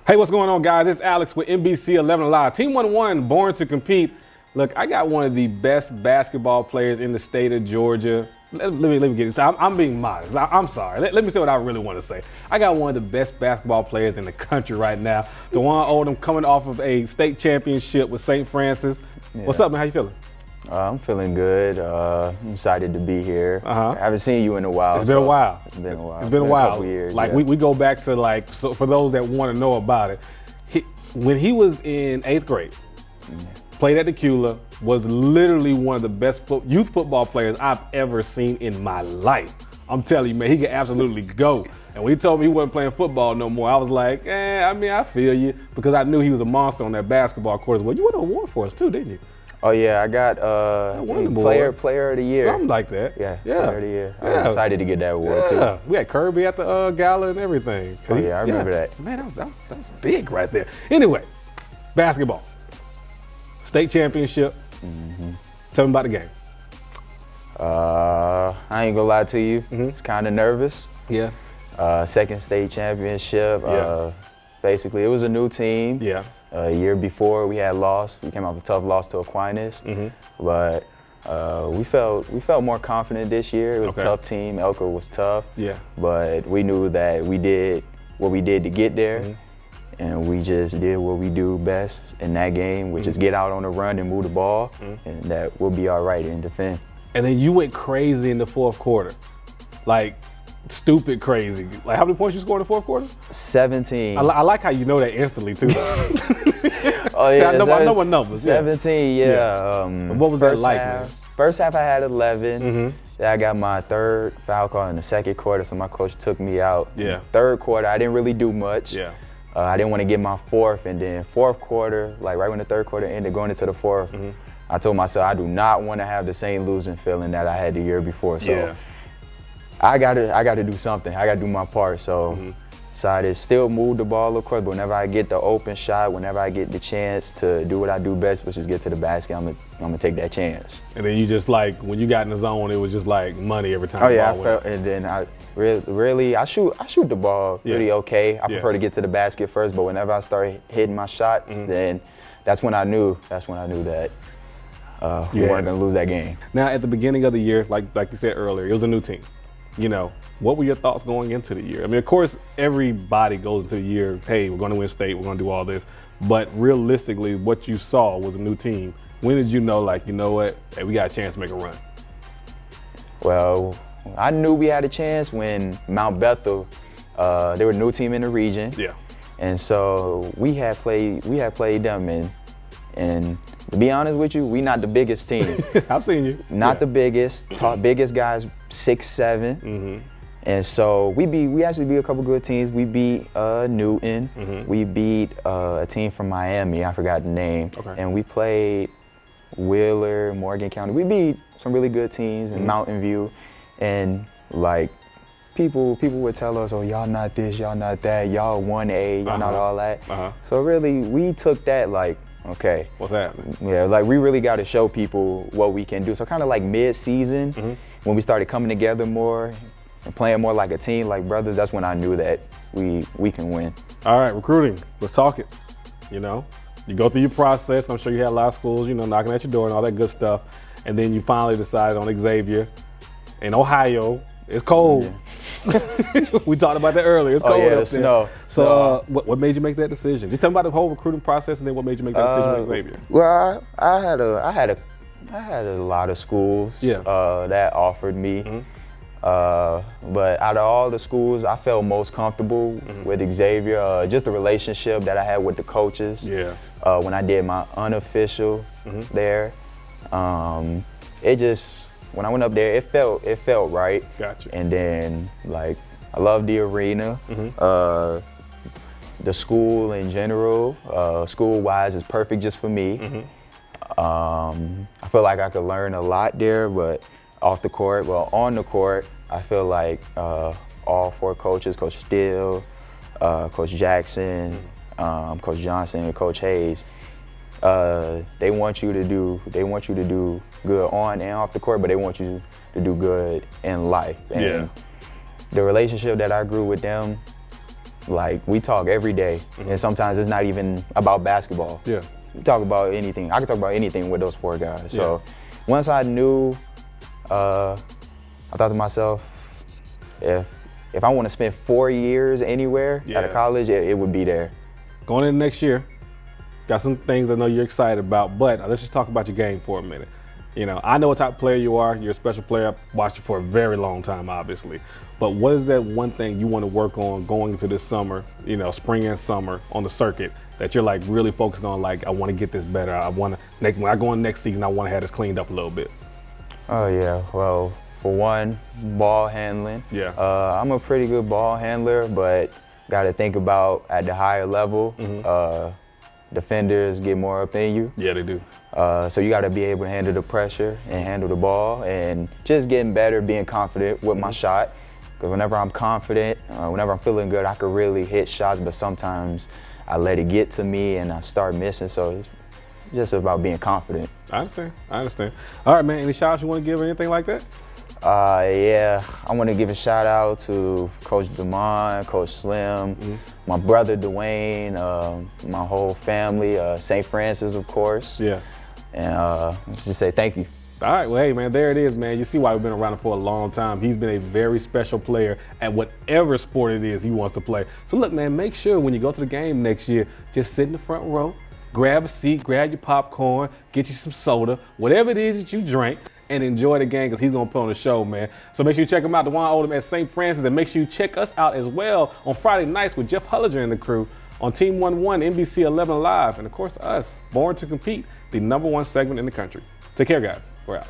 Hey, what's going on, guys? It's Alex with NBC 11 Live. Team 101, born to compete. Look, I got one of the best basketball players in the state of Georgia. Let me get this. I'm being modest. I'm sorry. Let me say what I really want to say. I got one of the best basketball players in the country right now. Dwon Odom, coming off of a state championship with St. Francis. Yeah. What's up, man? How you feeling? I'm feeling good. I'm excited to be here. I haven't seen you in a while. It's been a while. It's been a while. It's been a while. Couple years, like yeah. we go back to like, so for those that want to know about it, when he was in 8th grade, played at the Cula, was literally one of the best youth football players I've ever seen in my life. I'm telling you, man, he could absolutely go. And when he told me he wasn't playing football no more, I was like, I mean, I feel you, because I knew he was a monster on that basketball court as well. You won an award for us too, didn't you? Oh yeah, I got player of the year. Something like that. Yeah, player of the year. I was excited to get that award too. We had Kirby at the gala and everything. Oh yeah, I remember that. Man, that was big right there. Anyway, basketball, state championship. Tell me about the game. I ain't gonna lie to you. It's kind of nervous. Yeah. Second state championship. Basically, it was a new team. Yeah. A year before we had lost. We came off a tough loss to Aquinas, but we felt more confident this year. It was a tough team. Elko was tough. Yeah. But we knew that we did what we did to get there, and we just did what we do best in that game, which is get out on the run and move the ball, and that we'll be all right and defend. And then you went crazy in the fourth quarter, like stupid crazy. Like, how many points you scored in the fourth quarter? 17. I like how you know that instantly too. Oh yeah, I know my numbers. 17. Yeah. What was that like? Man? First half I had 11. Then I got my third foul call in the second quarter, so my coach took me out. Yeah. Third quarter I didn't really do much. Yeah. I didn't want to get my fourth, and then fourth quarter, like right when the third quarter ended, going into the fourth, I told myself I do not want to have the same losing feeling that I had the year before. So I gotta do something. I gotta do my part. So decided still move the ball, of course, but whenever I get the open shot, whenever I get the chance to do what I do best, which is get to the basket, I'm gonna take that chance. And then you just like, when you got in the zone, it was just like money every time. Oh yeah, I felt, and then I really I shoot the ball really okay. I prefer to get to the basket first, but whenever I start hitting my shots, then that's when I knew that we weren't gonna lose that game. Now at the beginning of the year, like you said earlier, it was a new team. You know, what were your thoughts going into the year? I mean, of course, everybody goes into the year, hey, we're going to win state, we're going to do all this. But realistically, what you saw was a new team. When did you know, like, you know what, hey, we got a chance to make a run? Well, I knew we had a chance when Mount Bethel, they were a new team in the region. Yeah. And so we had played them, and to be honest with you, we not the biggest team. I've seen you. Not the biggest. Biggest guys 6'7". And so we actually beat a couple good teams. We beat Newton. We beat a team from Miami. I forgot the name. And we played Wheeler, Morgan County. We beat some really good teams in Mountain View. And like people would tell us, oh, y'all not this, y'all not that, y'all 1A, y'all not all that. So really, we took that like, okay. What's happening? Yeah, like we really got to show people what we can do. So kind of like mid-season, when we started coming together more and playing more like a team, like brothers, that's when I knew that we can win. All right, recruiting, let's talk it. You know, you go through your process. I'm sure you had a lot of schools, you know, knocking at your door and all that good stuff. And then you finally decided on Xavier in Ohio. It's cold. We talked about that earlier. It's cold up there. Snow. So what made you make that decision? Just tell me about the whole recruiting process, and then what made you make that decision with Xavier? Well, I had a lot of schools that offered me, but out of all the schools, I felt most comfortable with Xavier. Just the relationship that I had with the coaches. When I did my unofficial there, it just. When I went up there, it felt right. Gotcha. And then, like, I love the arena, the school in general. School-wise is perfect just for me. I feel like I could learn a lot there, but off the court, well, on the court, I feel like all four coaches, Coach Steele, Coach Jackson, Coach Johnson, and Coach Hayes, they want you to do good on and off the court, but they want you to do good in life. And the relationship that I grew with them, Like, we talk every day, and sometimes it's not even about basketball. Yeah. We talk about anything. I can talk about anything with those 4 guys. So once I knew, I thought to myself, if I want to spend 4 years anywhere at a college, it would be there. Going into next year, got some things I know you're excited about, but let's just talk about your game for a minute. You know, I know what type of player you are. You're a special player. I've watched you for a very long time, obviously. But what is that one thing you want to work on going into this summer, you know, spring and summer on the circuit that you're like really focused on? Like, I want to get this better. I want to, when I go in next season, I want to have this cleaned up a little bit. Oh yeah, well, for one, ball handling. Yeah. I'm a pretty good ball handler, but got to think about at the higher level, defenders get more up in you. Yeah, they do. So you got to be able to handle the pressure and handle the ball, and just getting better, being confident with my shot. Because whenever I'm confident, whenever I'm feeling good, I can really hit shots, but sometimes I let it get to me and I start missing. So it's just about being confident. I understand. I understand. All right, man. Any shout outs you want to give or anything like that? Yeah, I want to give a shout out to Coach Dwon, Coach Slim, my brother Dwayne, my whole family, St. Francis, of course. Yeah. And just say thank you. All right, well, hey, man, there it is, man. You see why we've been around him for a long time. He's been a very special player at whatever sport it is he wants to play. So look, man, make sure when you go to the game next year, just sit in the front row, grab a seat, grab your popcorn, get you some soda, whatever it is that you drink, and enjoy the game because he's going to put on the show, man. So make sure you check him out, Dwon Odom at St. Francis, and make sure you check us out as well on Friday nights with Jeff Hulliger and the crew on Team 1-1, NBC 11 Live, and of course us, Born to Compete, the #1 segment in the country. Take care, guys. We're out.